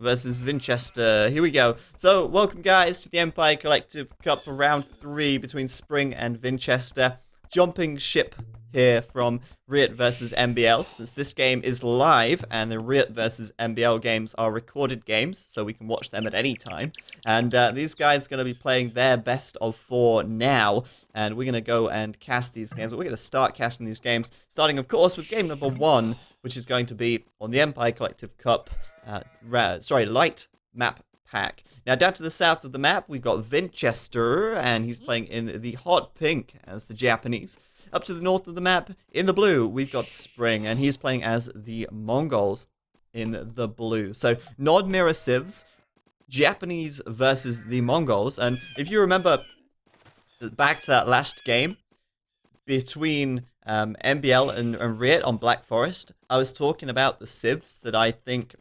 versus Vinchester. Here we go. So, welcome guys to the Empire Collective Cup round 3 between Spring and Vinchester. Jumping ship here from Riot versus MBL, since this game is live and the Riot versus MBL games are recorded games, so we can watch them at any time. And these guys are going to be playing their best of 4 now, and we're going to go and cast these games. We're going to start casting these games, starting of course with game number 1, which is going to be on the Empire Collective Cup light map pack. Now, down to the south of the map, we've got Vinchester, and he's playing in the hot pink as the Japanese. Up to the north of the map, in the blue, we've got Spring, and he's playing as the Mongols in the blue. So, non-mirror civs, Japanese versus the Mongols. And if you remember back to that last game between MBL and Riot on Black Forest, I was talking about the civs that I think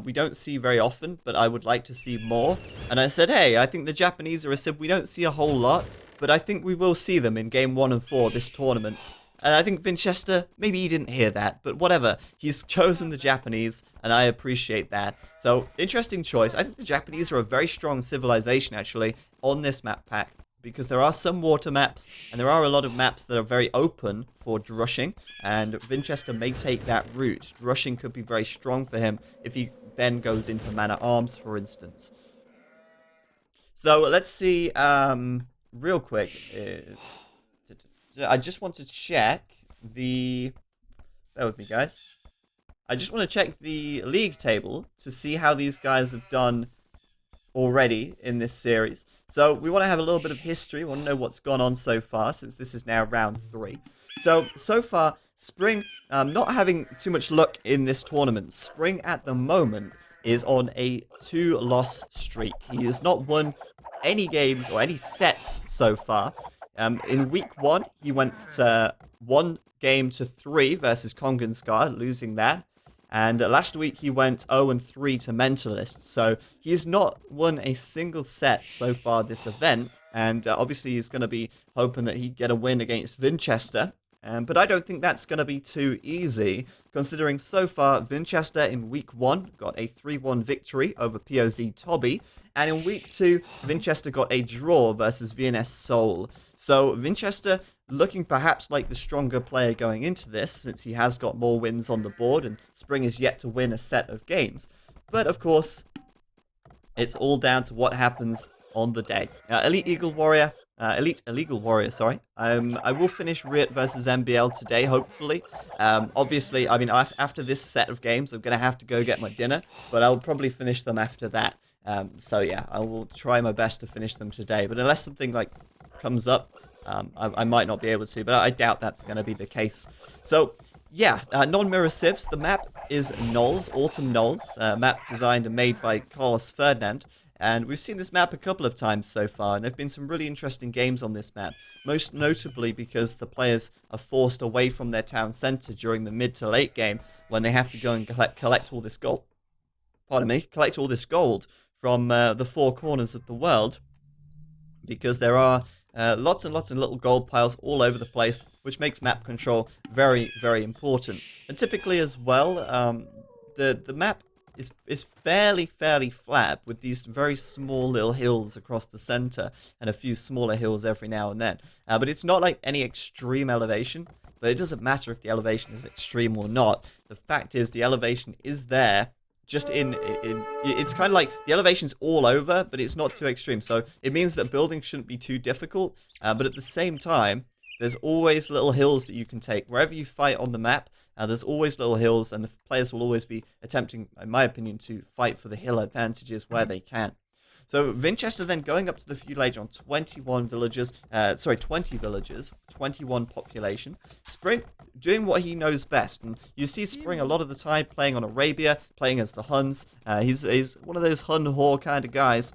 we don't see very often, but I would like to see more. And I said, hey, I think the Japanese are a civ we don't see a whole lot, but I think we will see them in game 1 and 4 this tournament. And I think Vinchester, maybe he didn't hear that, but whatever. He's chosen the Japanese, and I appreciate that. So, interesting choice. I think the Japanese are a very strong civilization, actually, on this map pack, because there are some water maps, and there are a lot of maps that are very open for drushing, and Vinchester may take that route. Drushing could be very strong for him if he then goes into man-at-arms, for instance. So, let's see, real quick, I just want to check the... Bear with me, guys. I just want to check the league table to see how these guys have done already in this series. So we want to have a little bit of history. We want to know what's gone on so far, since this is now round 3. So far, Spring, not having too much luck in this tournament. Spring, at the moment, is on a 2-loss streak. He has not won any games or any sets so far. In week 1, he went 1 game to 3 versus Conquerors, losing that. And last week, he went 0-3 to Mentalist. So he has not won a single set so far this event. And obviously, he's going to be hoping that he get a win against Vinchester. But I don't think that's going to be too easy, considering so far, Vinchester in week 1 got a 3-1 victory over POZ Tobby. And in week 2, Vinchester got a draw versus VNS Seoul. So Vinchester looking perhaps like the stronger player going into this, since he has got more wins on the board and Spring is yet to win a set of games. But of course, it's all down to what happens on the day. Elite Illegal Warrior, sorry. I will finish Riot versus MBL today, hopefully. Obviously, I mean, after this set of games, I'm going to have to go get my dinner, but I'll probably finish them after that. So yeah, I will try my best to finish them today. But unless something like comes up, I might not be able to. But I doubt that's going to be the case. So yeah, non-mirror civs. The map is Knolls, Autumn Knolls. Map designed and made by Carlos Ferdinand. And we've seen this map a couple of times so far, and there have been some really interesting games on this map. Most notably because the players are forced away from their town centre during the mid to late game, when they have to go and collect all this gold. Pardon me, collect all this gold from the 4 corners of the world, because there are lots and lots of little gold piles all over the place, which makes map control very, very important. And typically as well, the map is fairly flat, with these very small little hills across the center and a few smaller hills every now and then. But it's not like any extreme elevation, but it doesn't matter if the elevation is extreme or not. The fact is the elevation is there, just it's kind of like the elevation's all over, but it's not too extreme. So it means that building shouldn't be too difficult, but at the same time, there's always little hills that you can take. Wherever you fight on the map, there's always little hills, and the players will always be attempting, in my opinion, to fight for the hill advantages where they can. So Vinchester then going up to the feudal age on 21 villagers, 20 villagers, 21 population. Spring doing what he knows best, and you see Spring a lot of the time playing on Arabia, playing as the Huns. He's one of those Hun whore kind of guys.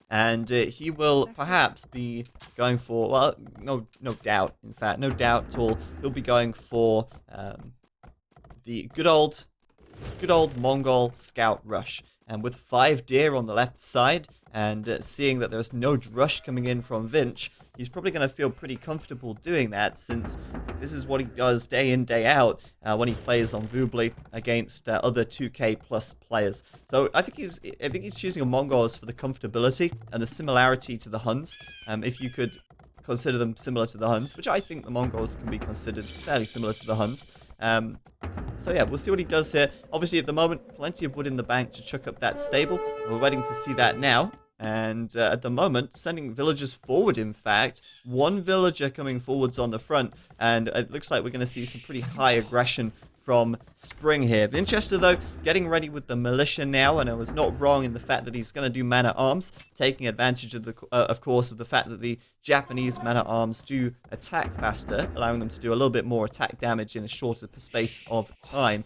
And he will perhaps be going for, well, no doubt, in fact, no doubt at all, he'll be going for the good old Mongol scout rush. And with 5 deer on the left side, and seeing that there's no rush coming in from Vinch, he's probably going to feel pretty comfortable doing that, since this is what he does day in, day out when he plays on Vubli against other 2K plus players. So I think he's choosing a Mongols for the comfortability and the similarity to the Huns. If you could consider them similar to the Huns, which I think the Mongols can be considered fairly similar to the Huns. So yeah, we'll see what he does here. Obviously, at the moment, plenty of wood in the bank to chuck up that stable. We're waiting to see that now. And at the moment, sending villagers forward, in fact. One villager coming forwards on the front. And it looks like we're going to see some pretty high aggression from Spring here. Vinchester, though, getting ready with the militia now, and I was not wrong in the fact that he's going to do man-at-arms, taking advantage of of course, of the fact that the Japanese man-at-arms do attack faster, allowing them to do a little bit more attack damage in a shorter space of time.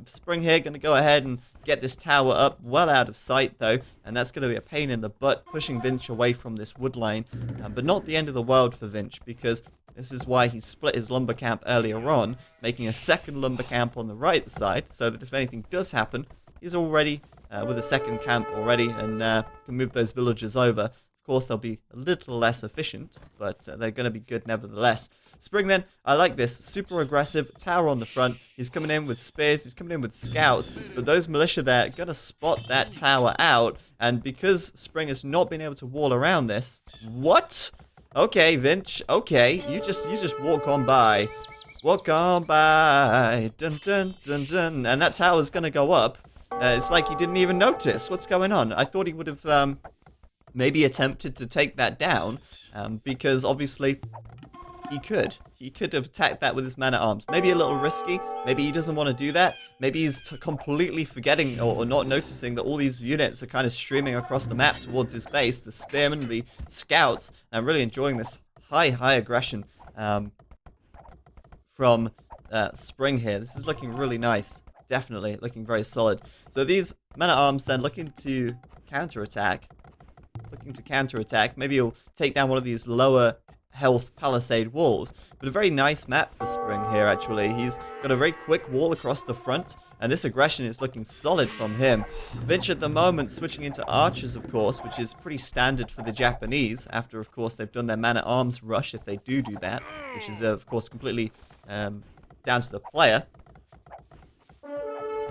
Spring here going to go ahead and get this tower up, well out of sight though, and that's going to be a pain in the butt, pushing Vinch away from this wood line, but not the end of the world for Vinch, because this is why he split his lumber camp earlier on, making a second lumber camp on the right side, so that if anything does happen, he's already with a second camp already, and can move those villagers over. Of course, they'll be a little less efficient, but they're going to be good nevertheless. Spring then, I like this. Super aggressive, tower on the front. He's coming in with spears, he's coming in with scouts, but those militia there are going to spot that tower out, and because Spring has not been able to wall around this... What? Okay, Vinch, okay, you just walk on by. Walk on by, dun dun dun dun, and that tower's gonna go up. It's like he didn't even notice. What's going on? I thought he would have maybe attempted to take that down, because obviously he could. He could have attacked that with his man-at-arms. Maybe a little risky. Maybe he doesn't want to do that. Maybe he's completely forgetting or not noticing that all these units are kind of streaming across the map towards his base. The spearmen, the scouts. I'm really enjoying this high aggression from Spring here. This is looking really nice. Definitely looking very solid. So these men-at-arms then looking to counterattack. Maybe he'll take down one of these lower health palisade walls, but a very nice map for Spring here. Actually, he's got a very quick wall across the front, and this aggression is looking solid from him. Vinch at the moment switching into archers, of course, which is pretty standard for the Japanese, after of course they've done their man-at-arms rush, if they do that, which is of course completely down to the player.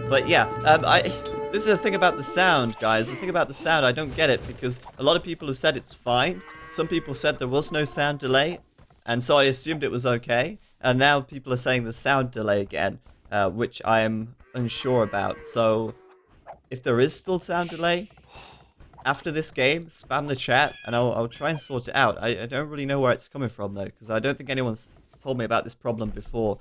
But yeah, this is the thing about the sound, guys. The thing about the sound, I don't get it, because a lot of people have said it's fine. Some people said there was no sound delay, and so I assumed it was okay. And now people are saying the sound delay again, which I am unsure about. So, if there is still sound delay after this game, spam the chat, and I'll try and sort it out. I don't really know where it's coming from, though, because I don't think anyone's told me about this problem before.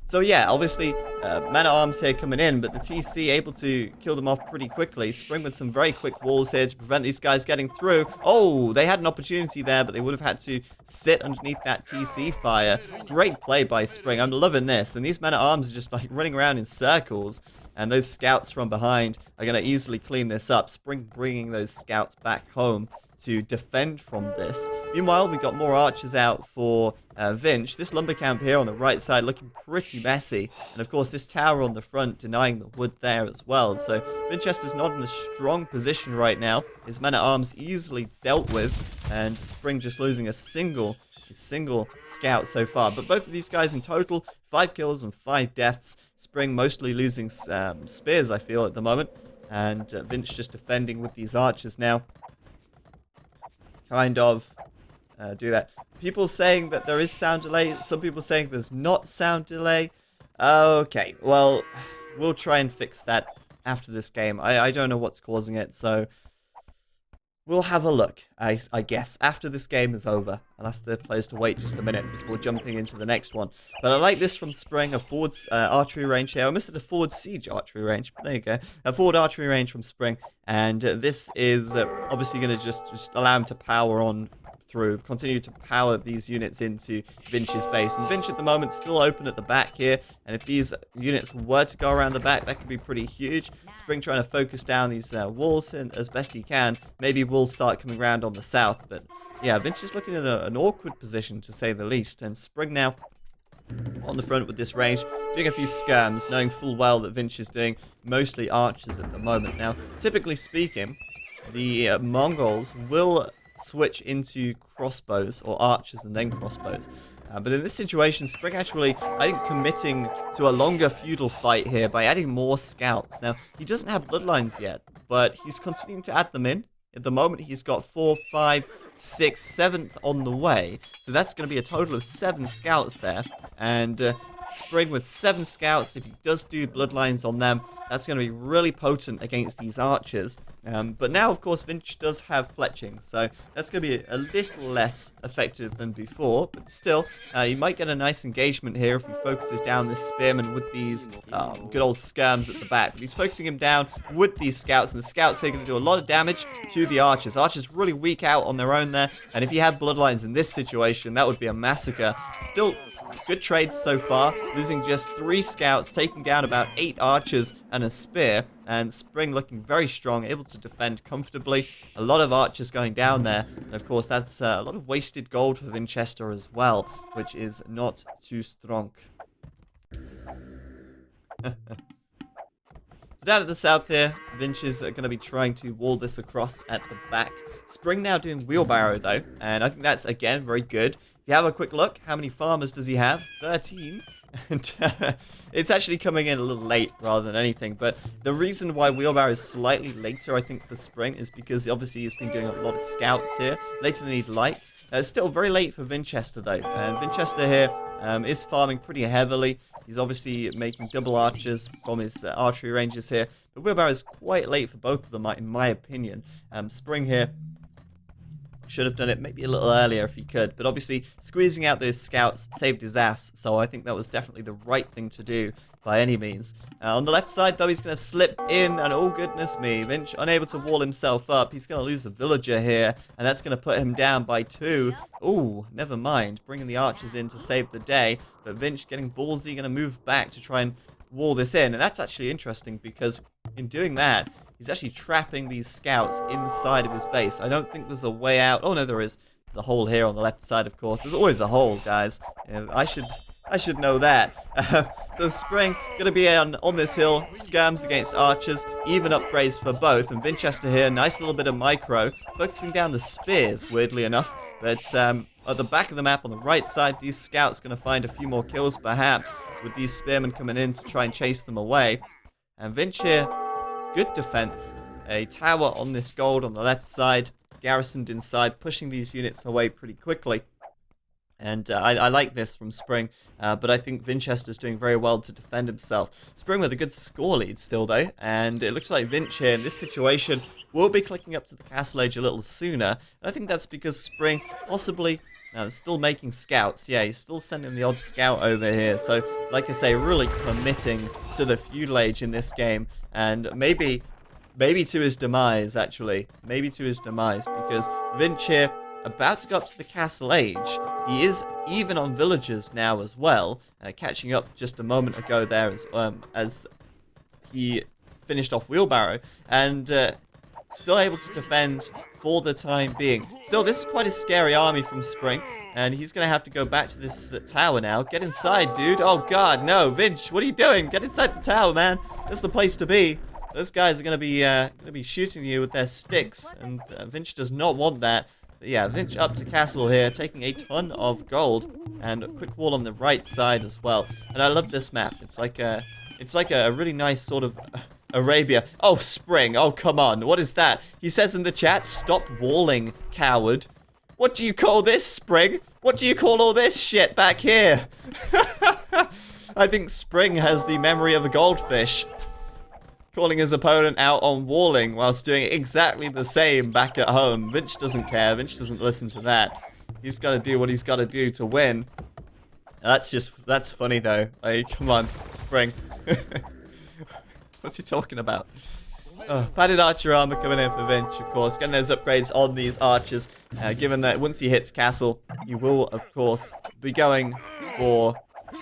So yeah, obviously, man-at-arms here coming in, but the TC able to kill them off pretty quickly. Spring with some very quick walls here to prevent these guys getting through. Oh, they had an opportunity there, but they would have had to sit underneath that TC fire. Great play by Spring. I'm loving this. And these men-at-arms are just like running around in circles. And those scouts from behind are going to easily clean this up. Spring bringing those scouts back home to defend from this. Meanwhile, we got more archers out for Vinch. This lumber camp here on the right side looking pretty messy. And of course, this tower on the front denying the wood there as well. So Vinchester's not in a strong position right now. His men-at-arms easily dealt with. And Spring just losing a single scout so far. But both of these guys in total, 5 kills and 5 deaths. Spring mostly losing spears, I feel, at the moment. And Vinch just defending with these archers now. Kind of do that. People saying that there is sound delay. Some people saying there's not sound delay. Okay, well, we'll try and fix that after this game. I don't know what's causing it, so we'll have a look, I guess, after this game is over. I'll ask the players to wait just a minute before jumping into the next one. But I like this from Spring, a forward archery range here. I missed it, a forward siege archery range, but there you go. A forward archery range from Spring. And this is obviously going to just allow him to power on through, continue to power these units into Vinch's base. And Vinch at the moment still open at the back here, and if these units were to go around the back, that could be pretty huge. Spring trying to focus down these walls as best he can. Maybe we'll start coming around on the south, but yeah, Vinch is looking at an awkward position to say the least, and Spring now on the front with this range, doing a few skirms, knowing full well that Vinch is doing mostly archers at the moment. Now, typically speaking, the Mongols will switch into crossbows, or archers and then crossbows. But in this situation, Spring actually, I think, committing to a longer feudal fight here by adding more scouts. Now, he doesn't have bloodlines yet, but he's continuing to add them in. At the moment, he's got 4, 5, 6, 7th on the way. So that's going to be a total of 7 scouts there. And Spring with 7 scouts, if he does do bloodlines on them, that's going to be really potent against these archers. But now, of course, Vinch does have fletching, so that's going to be a little less effective than before. But still, you might get a nice engagement here if he focuses down this spearman with these good old skirms at the back. But he's focusing him down with these scouts, and the scouts are going to do a lot of damage to the archers. Archers really weak out on their own there, and if he had bloodlines in this situation, that would be a massacre. Still, good trades so far, losing just 3 scouts, taking down about 8 archers and a spear, and Spring looking very strong, able to defend comfortably. A lot of archers going down there, and of course that's a lot of wasted gold for Vinchester as well, which is not too strong. So down at the south here, Vinch is going to be trying to wall this across at the back. Spring now doing wheelbarrow though, and I think that's again very good. If you have a quick look, how many farmers does he have? 13. And it's actually coming in a little late rather than anything, but the reason why wheelbarrow is slightly later, I think, for Spring is because obviously he's been doing a lot of scouts here, later than he'd like. It's still very late for Vinchester though, and Vinchester here is farming pretty heavily. He's obviously making double archers from his archery ranges here, but wheelbarrow is quite late for both of them, in my opinion. Spring here should have done it maybe a little earlier if he could, but obviously squeezing out those scouts saved his ass, so I think that was definitely the right thing to do by any means. On the left side though, he's going to slip in, and oh goodness me, Vinch unable to wall himself up. He's going to lose a villager here, and that's going to put him down by 2. Ooh, never mind, bringing the archers in to save the day, but Vinch getting ballsy, going to move back to try and wall this in, and that's actually interesting because in doing that, he's actually trapping these scouts inside of his base. I don't think there's a way out. Oh, no, there is. There's a hole here on the left side, of course. There's always a hole, guys. I should know that. So Spring going to be on this hill. Skirms against archers. Even upgrades for both. And Vinchester here, nice little bit of micro. Focusing down the spears, weirdly enough. But at the back of the map on the right side, these scouts going to find a few more kills, perhaps, with these spearmen coming in to try and chase them away. And Vinch here, good defense. A tower on this gold on the left side, garrisoned inside, pushing these units away pretty quickly. And I like this from Spring, but I think Vinchester's doing very well to defend himself. Spring with a good score lead still though, and it looks like Vinch here in this situation will be clicking up to the castle age a little sooner. And I think that's because Spring possibly still making scouts. Yeah, he's still sending the odd scout over here. So, like I say, really committing to the feudal age in this game. And maybe to his demise, actually. Maybe to his demise. Because Vinch here, about to go up to the castle age. He is even on villagers now as well. Catching up just a moment ago there as he finished off wheelbarrow. And still able to defend for the time being. Still, this is quite a scary army from Spring, and he's going to have to go back to this tower now. Get inside, dude. Oh, God, no. Vinch, what are you doing? Get inside the tower, man. That's the place to be. Those guys are going to be shooting you with their sticks, and Vinch does not want that. But yeah, Vinch up to castle here, taking a ton of gold, and a quick wall on the right side as well. And I love this map. It's like a really nice sort of Arabia. Oh, Spring. Oh, come on. What is that? He says in the chat, stop walling, coward. What do you call this, Spring? What do you call all this shit back here? I think Spring has the memory of a goldfish. Calling his opponent out on walling whilst doing exactly the same back at home. Vinch doesn't care. Vinch doesn't listen to that. He's got to do what he's got to do to win. That's funny though. Like, come on, Spring. What's he talking about? Oh, padded archer armor coming in for Vinch, of course. Getting those upgrades on these archers. Given that once he hits castle, he will, of course, be going for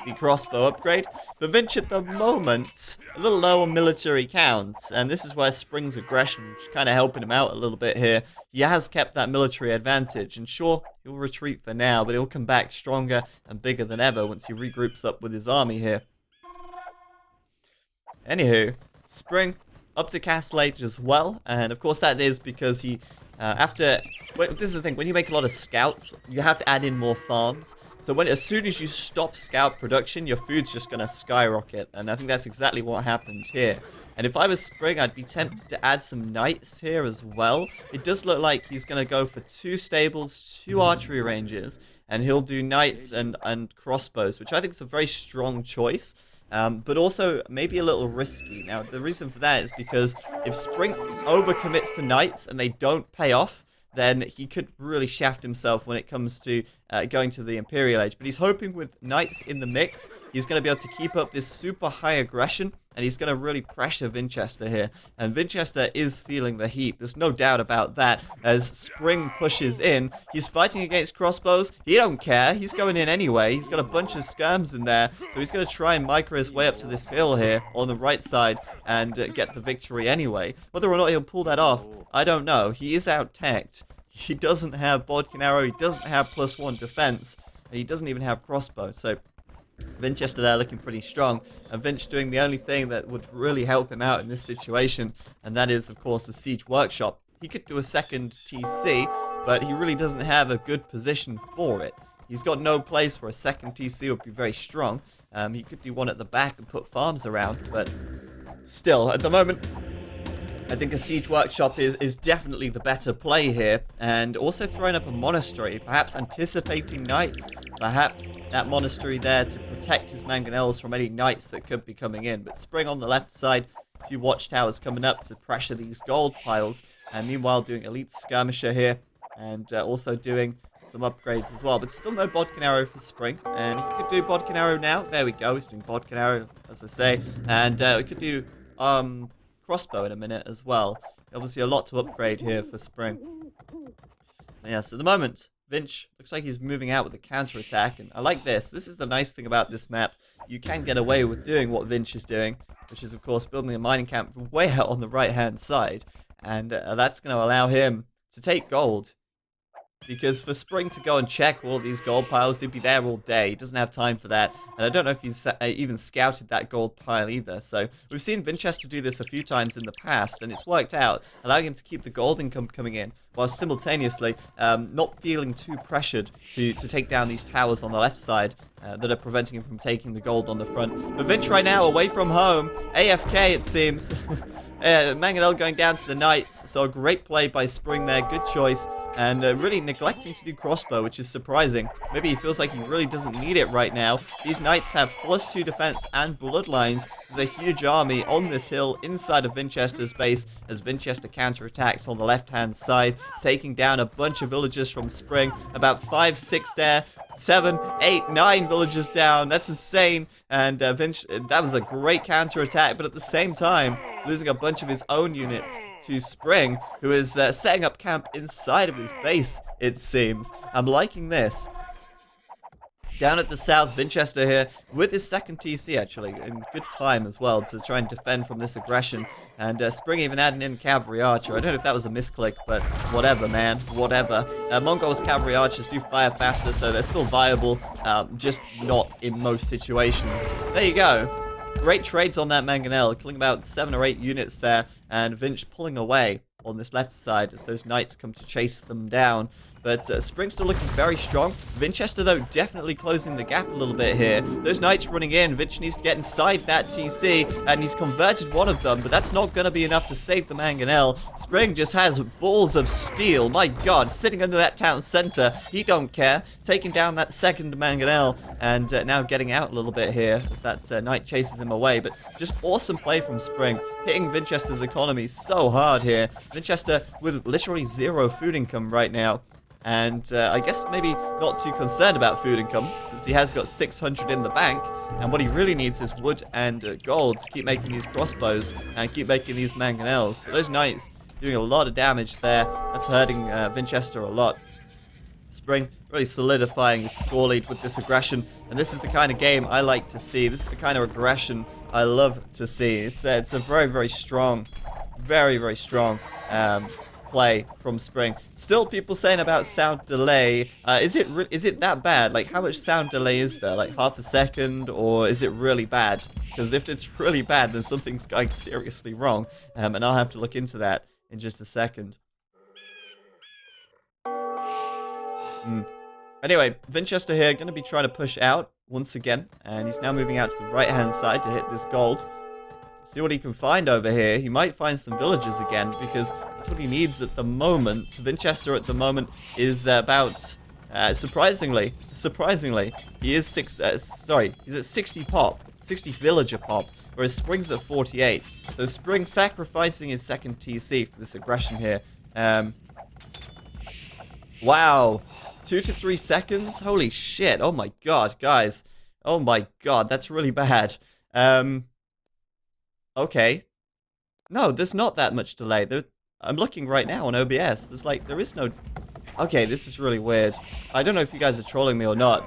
the crossbow upgrade. But Vinch at the moment, a little low on military counts. And this is where Spring's aggression is kind of helping him out a little bit here. He has kept that military advantage. And sure, he'll retreat for now, but he'll come back stronger and bigger than ever once he regroups up with his army here. Anywho, Spring up to castle age as well, and of course that is because he, after this is the thing, when you make a lot of scouts, you have to add in more farms. So as soon as you stop scout production, your food's just going to skyrocket. And I think that's exactly what happened here. And if I was Spring, I'd be tempted to add some knights here as well. It does look like he's going to go for 2 stables, 2 archery ranges, and he'll do knights and crossbows, which I think is a very strong choice. But also maybe a little risky. Now, the reason for that is because if Spring overcommits to knights and they don't pay off, then he could really shaft himself when it comes to going to the Imperial Age. But he's hoping with knights in the mix, he's going to be able to keep up this super high aggression, and he's going to really pressure Vinchester here. And Vinchester is feeling the heat. There's no doubt about that. As Spring pushes in, he's fighting against crossbows. He don't care. He's going in anyway. He's got a bunch of skirms in there. So he's going to try and micro his way up to this hill here on the right side and get the victory anyway. Whether or not he'll pull that off, I don't know. He is out-teched. He doesn't have bodkin arrow. He doesn't have +1 defense. And he doesn't even have crossbow. So Vinchester there looking pretty strong, and Vinch doing the only thing that would really help him out in this situation, and that is, of course, the siege workshop. He could do a second TC, but he really doesn't have a good position for it. He's got no place where a second TC would be very strong. He could do one at the back and put farms around, but still, at the moment, I think a siege workshop is definitely the better play here, and also throwing up a monastery, perhaps anticipating knights, perhaps that monastery there to protect his mangonels from any knights that could be coming in. But Spring on the left side, 2 watchtowers coming up to pressure these gold piles, and meanwhile doing elite skirmisher here, and also doing some upgrades as well. But still no bodkin arrow for Spring, and he could do bodkin arrow now. There we go, he's doing bodkin arrow, as I say, and we could do crossbow in a minute as well. Obviously a lot to upgrade here for Spring. Yeah, so at the moment, Vinch looks like he's moving out with a counter-attack, and I like this. This is the nice thing about this map. You can get away with doing what Vinch is doing, which is, of course, building a mining camp way out on the right-hand side, and that's going to allow him to take gold. Because for Spring to go and check all these gold piles, he'd be there all day. He doesn't have time for that. And I don't know if he's even scouted that gold pile either. So we've seen Vinchester do this a few times in the past, and it's worked out, allowing him to keep the gold income coming in, while simultaneously not feeling too pressured to take down these towers on the left side that are preventing him from taking the gold on the front. But Vinch right now, away from home, AFK it seems. Mangonel going down to the knights, so a great play by Spring there, good choice, and really neglecting to do crossbow, which is surprising. Maybe he feels like he really doesn't need it right now. These knights have +2 defense and bloodlines. There's a huge army on this hill inside of Vinchester's base as Vinchester counterattacks on the left-hand side, taking down a bunch of villagers from Spring. About 5, 6 there, 7, 8, 9 villagers down. That's insane. And Vinch, that was a great counterattack, but at the same time, losing a bunch of his own units to Spring, who is setting up camp inside of his base, it seems. I'm liking this. Down at the south, Vinchester here, with his second TC actually, in good time as well, to try and defend from this aggression. And Spring even adding in Cavalry Archer. I don't know if that was a misclick, but whatever, man, whatever. Mongol's Cavalry Archers do fire faster, so they're still viable, just not in most situations. There you go. Great trades on that Mangonel, killing about 7 or 8 units there, and Vinch pulling away on this left side as those knights come to chase them down. But Spring's still looking very strong. Vinchester, though, definitely closing the gap a little bit here. Those knights running in. Vinch needs to get inside that TC, and he's converted one of them, but that's not going to be enough to save the Mangonel. Spring just has balls of steel. My God, sitting under that town center. He don't care. Taking down that second Mangonel, and now getting out a little bit here as that knight chases him away. But just awesome play from Spring, hitting Vinchester's economy so hard here. Vinchester with literally 0 food income right now. And I guess maybe not too concerned about food income, since he has got 600 in the bank, and what he really needs is wood and gold to keep making these crossbows and keep making these mangonels. But those knights doing a lot of damage there. That's hurting Vinchester a lot. Spring really solidifying his score lead with this aggression, and this is the kind of game I like to see. This is the kind of aggression I love to see. It's a very, very strong, very strong play from Spring. Still people saying about sound delay. Is it that bad? Like, how much sound delay is there? Like half a second, or is it really bad? Because if it's really bad, then something's going seriously wrong, and I'll have to look into that in just a second. Anyway, Vinchester here, going to be trying to push out once again. And he's now moving out to the right-hand side to hit this gold. See what he can find over here. He might find some villagers again, because that's what he needs at the moment. Vinchester at the moment is about... surprisingly, he is he's at 60 pop, 60 villager pop, whereas Spring's at 48. So Spring sacrificing his second TC for this aggression here. Wow, 2 to 3 seconds? Holy shit, oh my god, guys. Oh my god, that's really bad. Okay. No, there's not that much delay. I'm looking right now on OBS. There is no... Okay, this is really weird. I don't know if you guys are trolling me or not.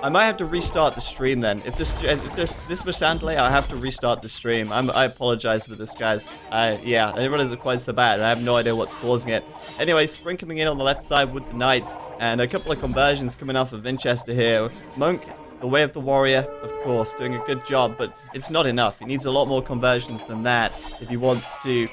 I might have to restart the stream then. If this much sound delay, I'll have to restart the stream. I apologize for this, guys. Yeah, I didn't realize it quite so bad. I have no idea what's causing it. Anyway, Spring coming in on the left side with the Knights, and a couple of conversions coming off of Vinchester here. Monk, the Way of the Warrior, of course, doing a good job, but it's not enough. He needs a lot more conversions than that if he wants to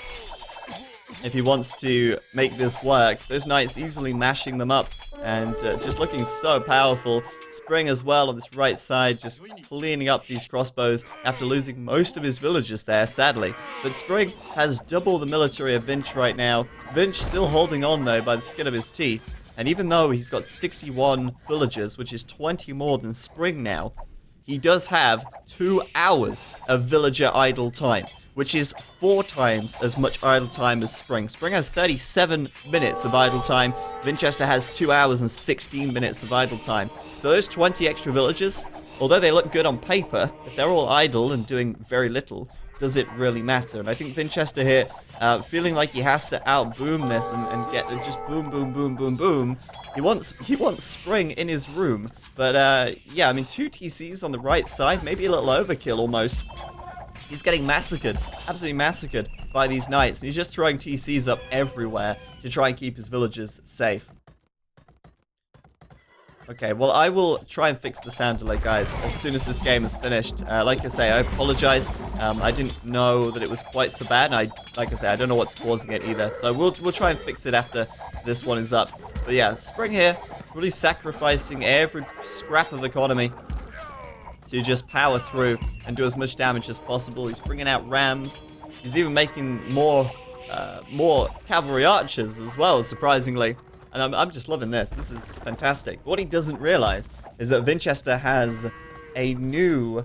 make this work. Those Knights easily mashing them up and just looking so powerful. Spring as well on this right side, just cleaning up these crossbows after losing most of his villagers there, sadly. But Spring has double the military of Vinch right now. Vinch still holding on though by the skin of his teeth. And even though he's got 61 villagers, which is 20 more than Spring now, he does have 2 hours of villager idle time, which is 4 times as much idle time as Spring. Spring has 37 minutes of idle time. Vinchester has 2 hours and 16 minutes of idle time. So those 20 extra villagers, although they look good on paper, if they're all idle and doing very little, does it really matter? And I think Vinchester here, feeling like he has to out-boom this and get just boom, boom, boom, boom, boom. He wants Spring in his room. But yeah, I mean, 2 TCs on the right side, maybe a little overkill almost. He's getting massacred, absolutely massacred by these Knights. And he's just throwing TCs up everywhere to try and keep his villagers safe. Okay, well, I will try and fix the sound delay, guys, as soon as this game is finished. Like I say, I apologize. I didn't know that it was quite so bad. Like I say, I don't know what's causing it either. So we'll try and fix it after this one is up. But yeah, Spring here, really sacrificing every scrap of economy to just power through and do as much damage as possible. He's bringing out rams. He's even making more cavalry archers as well, surprisingly. And I'm just loving this. This is fantastic. But what he doesn't realize is that Vinchester has a new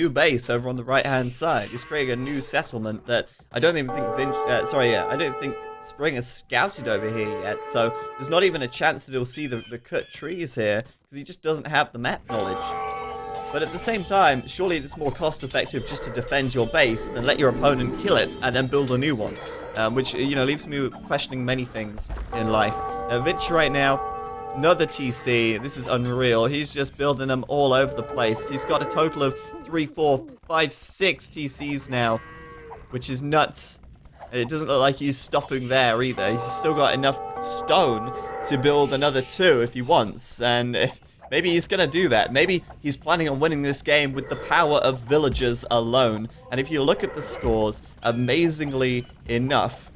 base over on the right-hand side. He's creating a new settlement that I don't even think I don't think Spring has scouted over here yet. So there's not even a chance that he'll see the cut trees here because he just doesn't have the map knowledge. But at the same time, surely it's more cost-effective just to defend your base than let your opponent kill it and then build a new one. Which, you know, leaves me questioning many things in life. Vinch right now, another TC. This is unreal. He's just building them all over the place. He's got a total of 3, 4, 5, 6 TCs now, which is nuts. It doesn't look like he's stopping there either. He's still got enough stone to build another 2 if he wants, and maybe he's gonna do that. Maybe he's planning on winning this game with the power of villagers alone. And if you look at the scores, amazingly enough,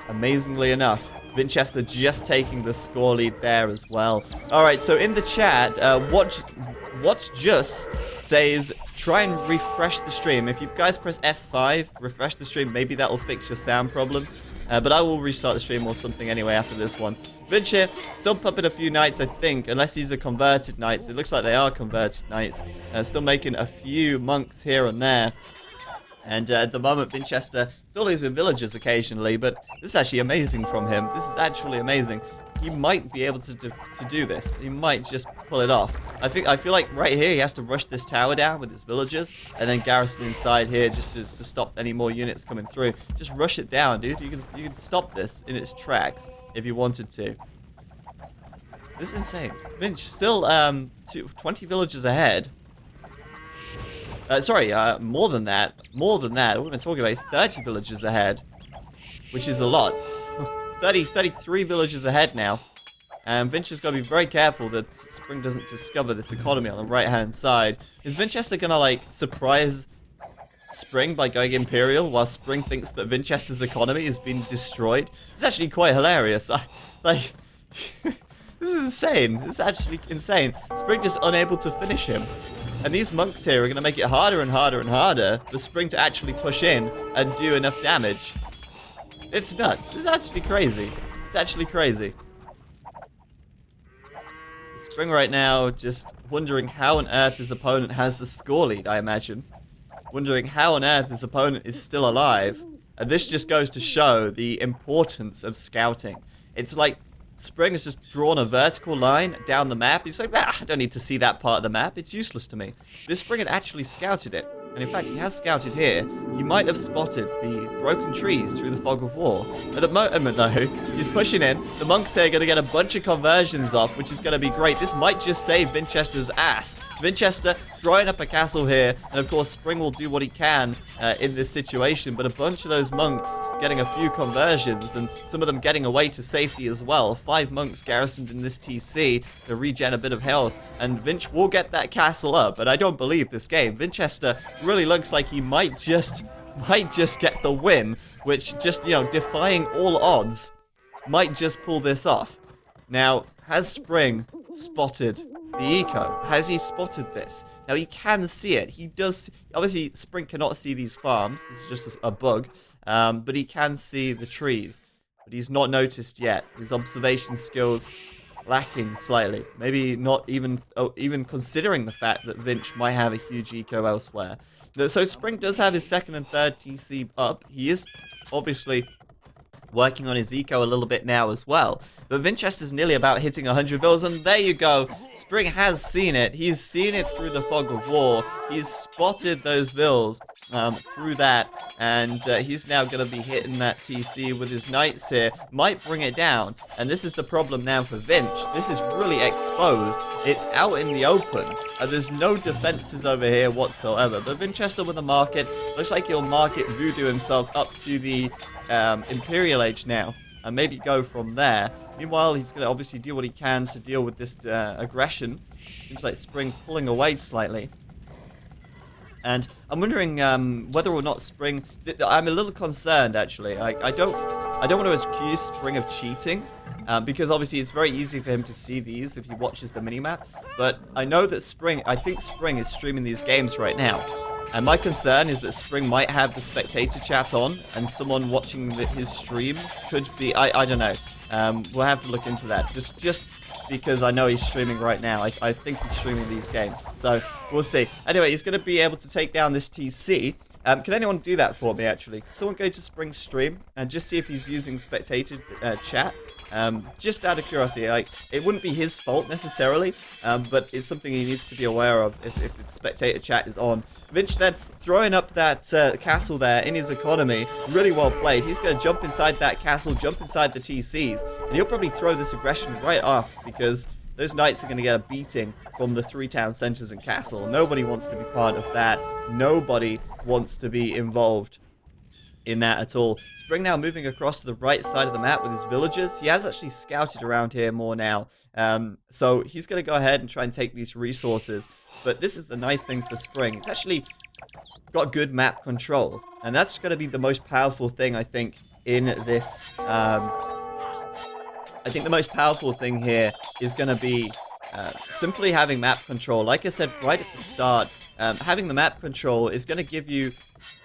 Vinchester just taking the score lead there as well. Alright, so in the chat, Watch Just says, try and refresh the stream. If you guys press F5, refresh the stream, maybe that'll fix your sound problems. But I will restart the stream or something anyway after this one. Vinch here, still pumping a few Knights, I think, unless these are converted Knights. It looks like they are converted Knights. Still making a few monks here and there. And at the moment, Vinchester still losing villagers occasionally, but this is actually amazing from him. This is actually amazing. He might be able to do this. He might just pull it off. I feel like right here he has to rush this tower down with his villagers and then garrison inside here just to stop any more units coming through. Just rush it down, dude. You can stop this in its tracks if you wanted to. This is insane. Vinch still 20 villagers ahead. Sorry, more than that. More than that. What am I talking about? He's 30 villagers ahead, which is a lot. 33 villagers ahead now. And Vinchester's got to be very careful that Spring doesn't discover this economy on the right-hand side. Is Vinchester going to, like, surprise Spring by going Imperial while Spring thinks that Vinchester's economy has been destroyed. It's actually quite hilarious. Like, this is insane. This is actually insane. Spring just unable to finish him. And these monks here are going to make it harder and harder and harder for Spring to actually push in and do enough damage. It's nuts. It's actually crazy. It's actually crazy. Spring right now just wondering how on earth his opponent has the score lead, I imagine. Wondering how on earth his opponent is still alive. And this just goes to show the importance of scouting. It's like Spring has just drawn a vertical line down the map. He's like, I don't need to see that part of the map. It's useless to me. This Spring had actually scouted it. And in fact, he has scouted here. He might have spotted the broken trees through the fog of war. At the moment, though, he's pushing in. The monks here are going to get a bunch of conversions off, which is going to be great. This might just save Vinchester's ass. Vinchester drawing up a castle here. And, of course, Spring will do what he can in this situation. But a bunch of those monks getting a few conversions and some of them getting away to safety as well. 5 monks garrisoned in this TC to regen a bit of health. And Vinch will get that castle up. But I don't believe this game. Vinchester really looks like he might just get the win, which just, you know, defying all odds, might just pull this off. Now, has Spring spotted the eco? Has he spotted this? Now, he can see it. He does. Obviously, Spring cannot see these farms. This is just a bug. But he can see the trees. But he's not noticed yet. His observation skills lacking slightly. Maybe not even considering the fact that Vinch might have a huge eco elsewhere. So Spring does have his 2nd and 3rd TC up. He is obviously working on his eco a little bit now as well. But Vinchester's nearly about hitting 100 vills, and there you go. Spring has seen it. He's seen it through the fog of war. He's spotted those vills through that, and he's now going to be hitting that TC with his knights here. Might bring it down, and this is the problem now for Vinch. This is really exposed. It's out in the open. There's no defenses over here whatsoever. But Vinchester with the market. Looks like he'll market Voodoo himself up to the Imperial Age now. And maybe go from there. Meanwhile, he's going to obviously do what he can to deal with this aggression. Seems like Spring pulling away slightly. And I'm wondering whether or not Spring... I'm a little concerned, actually. I don't want to accuse Spring of cheating. Because obviously it's very easy for him to see these if he watches the minimap. But I know that I think Spring is streaming these games right now. And my concern is that Spring might have the spectator chat on, and someone watching his stream could be... I don't know. We'll have to look into that. Just because I know he's streaming right now. I think he's streaming these games. So, we'll see. Anyway, he's going to be able to take down this TC. Can anyone do that for me, actually? Can someone go to Spring's stream and just see if he's using spectator chat? Just out of curiosity, like, it wouldn't be his fault necessarily, but it's something he needs to be aware of if the spectator chat is on. Vinch then throwing up that castle there in his economy, really well played. He's going to jump inside that castle, jump inside the TCs, and he'll probably throw this aggression right off because those knights are going to get a beating from the 3 town centers and castle. Nobody wants to be part of that. Nobody wants to be involved in that at all. Spring now moving across to the right side of the map with his villagers. He has actually scouted around here more now. So he's going to go ahead and try and take these resources. But this is the nice thing for Spring. It's actually got good map control. And that's going to be the most powerful thing, I think, in this... I think the most powerful thing here is going to be simply having map control. Like I said right at the start, having the map control is going to give you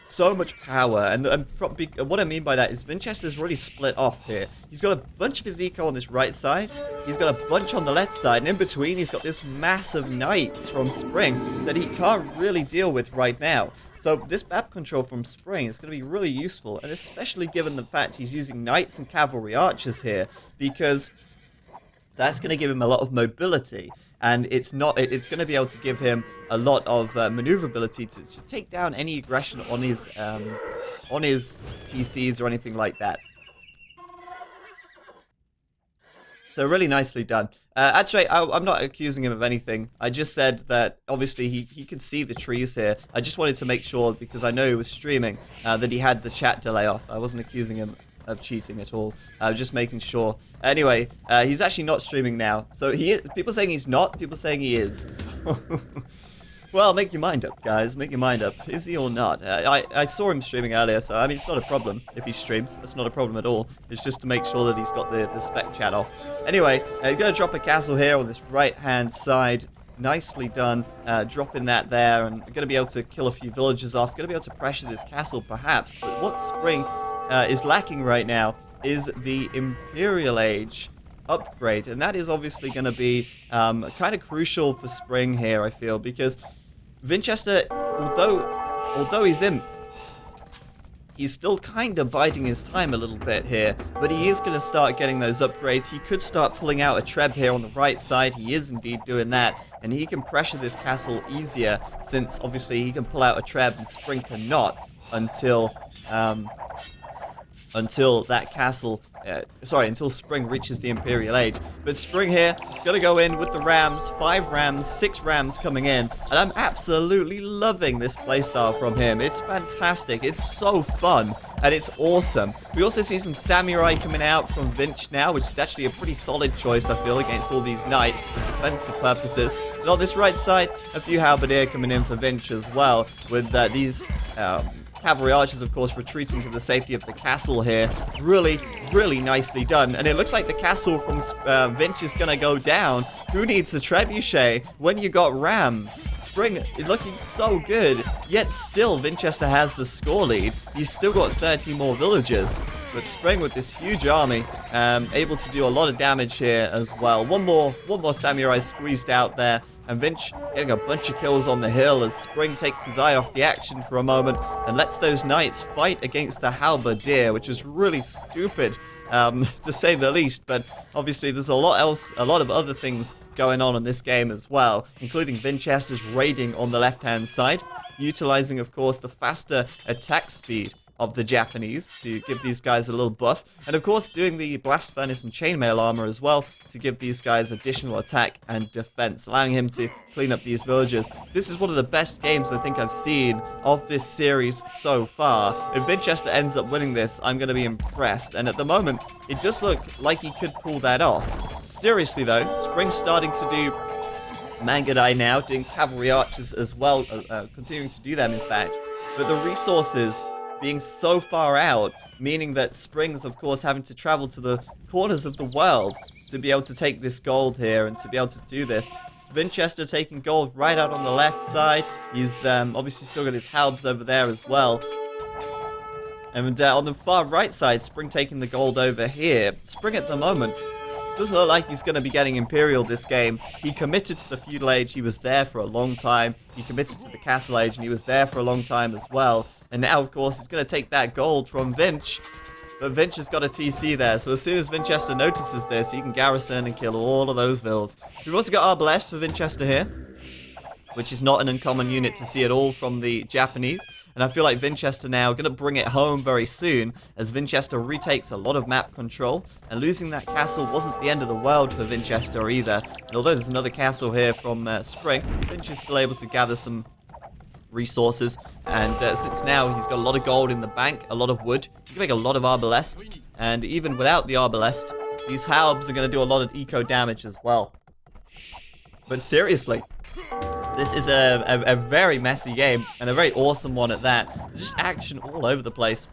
so much power. And what I mean by that is Vinchester's really split off here. He's got a bunch of his eco on this right side. He's got a bunch on the left side. And in between, he's got this massive knights from Spring that he can't really deal with right now. So this map control from Spring is going to be really useful, and especially given the fact he's using knights and cavalry archers here, because that's going to give him a lot of mobility, and it's going to be able to give him a lot of maneuverability to take down any aggression on his TCs or anything like that. So really nicely done. Actually, I'm not accusing him of anything. I just said that, obviously, he could see the trees here. I just wanted to make sure, because I know he was streaming, that he had the chat delay off. I wasn't accusing him of cheating at all. Just making sure. Anyway, he's actually not streaming now. So people saying he's not, people saying he is. So Well, make your mind up, guys. Make your mind up. Is he or not? I saw him streaming earlier, so I mean, it's not a problem if he streams. That's not a problem at all. It's just to make sure that he's got the spec chat off. Anyway, he's going to drop a castle here on this right-hand side. Nicely done, dropping that there, and going to be able to kill a few villagers off. Going to be able to pressure this castle, perhaps. But what Spring is lacking right now is the Imperial Age upgrade, and that is obviously going to be kind of crucial for Spring here, I feel, because Vinchester, although he's imp, he's still kind of biding his time a little bit here, but he is going to start getting those upgrades. He could start pulling out a Treb here on the right side. He is indeed doing that, and he can pressure this castle easier, since obviously he can pull out a Treb and Spring cannot until that castle, until Spring reaches the Imperial Age. But Spring here, gonna go in with the Rams, 5 Rams, 6 Rams coming in, and I'm absolutely loving this playstyle from him. It's fantastic, it's so fun, and it's awesome. We also see some Samurai coming out from Vinch now, which is actually a pretty solid choice, I feel, against all these Knights for defensive purposes. And on this right side, a few Halberdier coming in for Vinch as well, with these Cavalry Archers, of course, retreating to the safety of the castle here. Really, really nicely done. And it looks like the castle from Vinch is going to go down. Who needs a trebuchet when you got Rams? Spring is looking so good, yet still Vinchester has the score lead. He's still got 30 more villagers. But Spring with this huge army, able to do a lot of damage here as well. One more Samurai squeezed out there, and Vinch getting a bunch of kills on the hill as Spring takes his eye off the action for a moment and lets those knights fight against the Halberdier, which is really stupid, to say the least. But obviously there's a lot of other things going on in this game as well, including Vinchester's raiding on the left-hand side, utilizing, of course, the faster attack speed of the Japanese to give these guys a little buff, and of course doing the blast furnace and chainmail armor as well to give these guys additional attack and defense, allowing him to clean up these villagers. This is one of the best games I think I've seen of this series so far. If Vinchester ends up winning this, I'm going to be impressed, and at the moment it does look like he could pull that off. Seriously though, Spring's starting to do Mangadai now, doing Cavalry Archers as well, continuing to do them in fact, but the resources being so far out, meaning that Spring's, of course, having to travel to the corners of the world to be able to take this gold here and to be able to do this. Vinchester taking gold right out on the left side. He's obviously still got his halbs over there as well. And on the far right side, Spring taking the gold over here. Spring at the moment doesn't look like he's going to be getting Imperial this game. He committed to the Feudal Age, he was there for a long time. He committed to the Castle Age, and he was there for a long time as well. And now, of course, he's going to take that gold from Vinch. But Vinch has got a TC there, so as soon as Vinchester notices this, he can garrison and kill all of those vills. We've also got Arbalest for Vinchester here, which is not an uncommon unit to see at all from the Japanese. And I feel like Vinchester now going to bring it home very soon, as Vinchester retakes a lot of map control, and losing that castle wasn't the end of the world for Vinchester either. And although there's another castle here from Spring, Vinch is still able to gather some resources, and since now he's got a lot of gold in the bank, a lot of wood, he can make a lot of Arbalest, and even without the Arbalest, these halbs are going to do a lot of eco damage as well. But seriously, this is a very messy game, and a very awesome one at that. There's just action all over the place.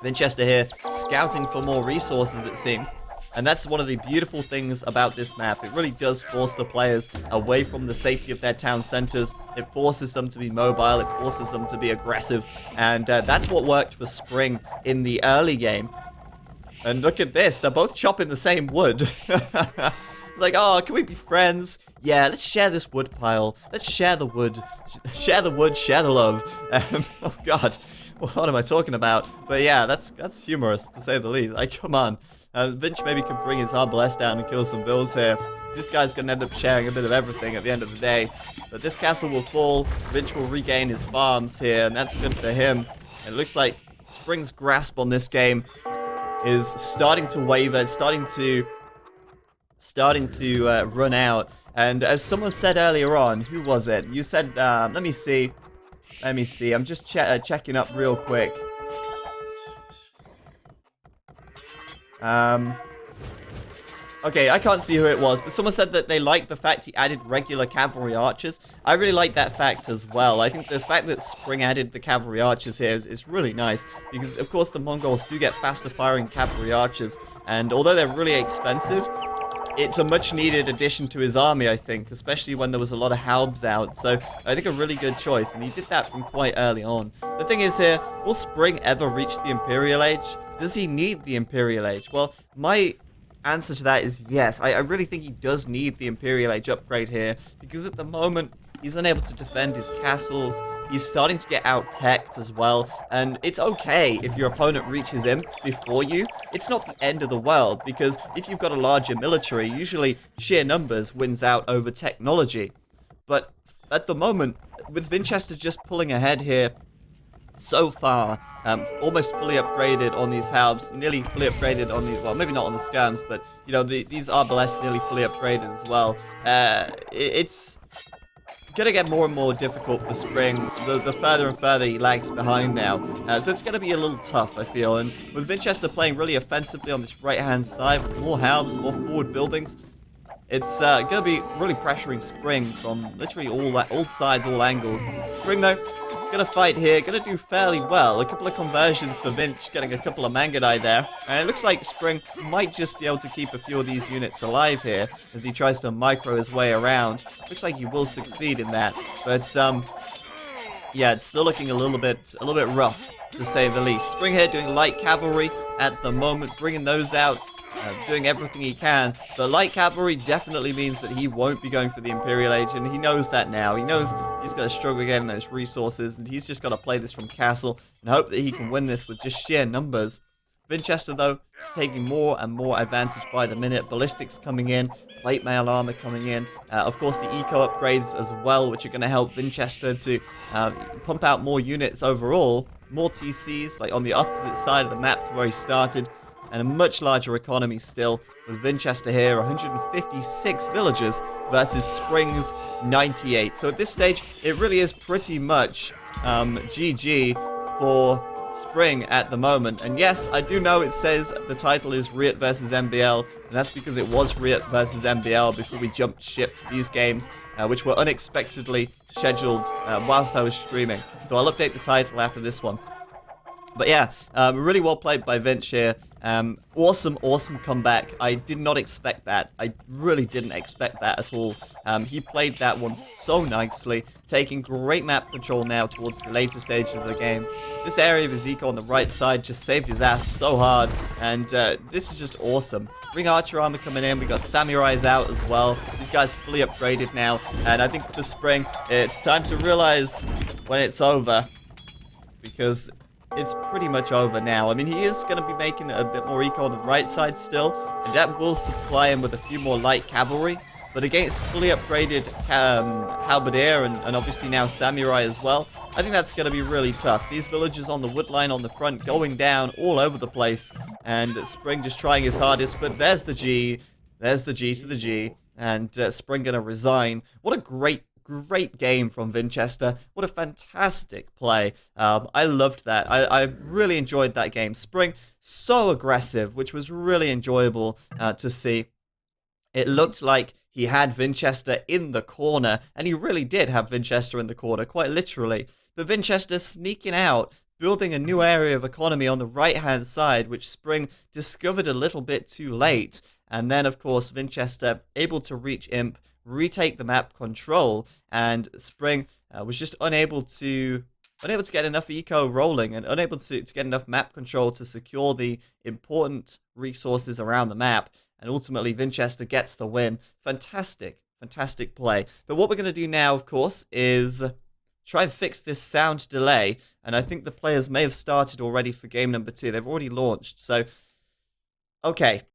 Vinchester here, scouting for more resources, it seems. And that's one of the beautiful things about this map. It really does force the players away from the safety of their town centers. It forces them to be mobile, it forces them to be aggressive. And that's what worked for Spring in the early game. And look at this, they're both chopping the same wood. Like, oh, can we be friends? Yeah, let's share this wood pile. Let's share the wood. Share the wood, share the love. Oh god, what am I talking about? But yeah, that's humorous, to say the least. Like, come on. Vinch maybe could bring his Arbalest down and kill some vills here. This guy's gonna end up sharing a bit of everything at the end of the day. But this castle will fall. Vinch will regain his farms here, and that's good for him. It looks like Spring's grasp on this game is starting to waver. It's starting to run out. And as someone said earlier on, who was it? You said, let me see. I'm just checking up real quick. Okay, I can't see who it was, but someone said that they liked the fact he added regular cavalry archers. I really like that fact as well. I think the fact that Spring added the cavalry archers here is really nice, because of course the Mongols do get faster firing cavalry archers, and although they're really expensive, it's a much needed addition to his army, I think, especially when there was a lot of Haubs out. So I think a really good choice, and he did that from quite early on. The thing is here, will Spring ever reach the Imperial Age? Does he need the Imperial Age? Well, my answer to that is yes. I really think he does need the Imperial Age upgrade here, because at the moment, he's unable to defend his castles. He's starting to get out-teched as well, and it's okay if your opponent reaches him before you. It's not the end of the world, because if you've got a larger military, usually sheer numbers wins out over technology. But at the moment, with Vinchester just pulling ahead here so far, almost fully upgraded on these Haubs, nearly fully upgraded on these, well, maybe not on the Skirms, but, you know, these Arbalest nearly fully upgraded as well. It's gonna get more and more difficult for Spring the further and further he lags behind now. So it's gonna be a little tough, I feel. And with Vinchester playing really offensively on this right-hand side, with more Haubs, more forward buildings, it's gonna be really pressuring Spring from literally all sides, all angles. Spring, though, gonna fight here, gonna do fairly well. A couple of conversions for Vinch, getting a couple of Mangudai there. And it looks like Spring might just be able to keep a few of these units alive here as he tries to micro his way around. Looks like he will succeed in that. But, yeah, it's still looking a little bit rough, to say the least. Spring here doing light cavalry at the moment, bringing those out. Doing everything he can, but light cavalry definitely means that he won't be going for the Imperial Age, and he knows that now. He knows he's going to struggle getting those resources, and he's just got to play this from castle and hope that he can win this with just sheer numbers. Vinchester, though, taking more and more advantage by the minute. Ballistics coming in, plate mail armor coming in. Of course, the eco upgrades as well, which are going to help Vinchester to pump out more units overall. More TCs, like on the opposite side of the map to where he started. And a much larger economy still, with Vinchester here, 156 villagers versus Spring's 98. So at this stage, it really is pretty much GG for Spring at the moment. And yes, I do know it says the title is Riot versus MBL, and that's because it was Riot versus MBL before we jumped ship to these games, which were unexpectedly scheduled whilst I was streaming. So I'll update the title after this one. But yeah, really well played by Vinch here. Awesome comeback. I did not expect that. I really didn't expect that at all. He played that one so nicely, taking great map control now towards the later stages of the game. This area of his eco on the right side just saved his ass so hard, and this is just awesome. Ring Archer armor coming in, we got Samurais out as well. These guys fully upgraded now, and I think for Spring, it's time to realize when it's over, because it's pretty much over now. I mean, he is going to be making a bit more eco on the right side still, and that will supply him with a few more light cavalry. But against fully upgraded Halberdier and obviously now Samurai as well, I think that's going to be really tough. These villagers on the wood line on the front going down all over the place, and Spring just trying his hardest. But there's the G. There's the G to the G, and Spring going to resign. What a great game from Vinchester. What a fantastic play. I loved that. I really enjoyed that game. Spring, so aggressive, which was really enjoyable to see. It looked like he had Vinchester in the corner, and he really did have Vinchester in the corner, quite literally. But Vinchester sneaking out, building a new area of economy on the right-hand side, which Spring discovered a little bit too late. And then, of course, Vinchester able to reach Imp, retake the map control, and Spring was just unable to get enough eco rolling and unable to get enough map control to secure the important resources around the map, and ultimately Vinchester gets the win. Fantastic play. But what we're going to do now, of course, is try and fix this sound delay, and I think the players may have started already for game number 2. They've already launched, so okay.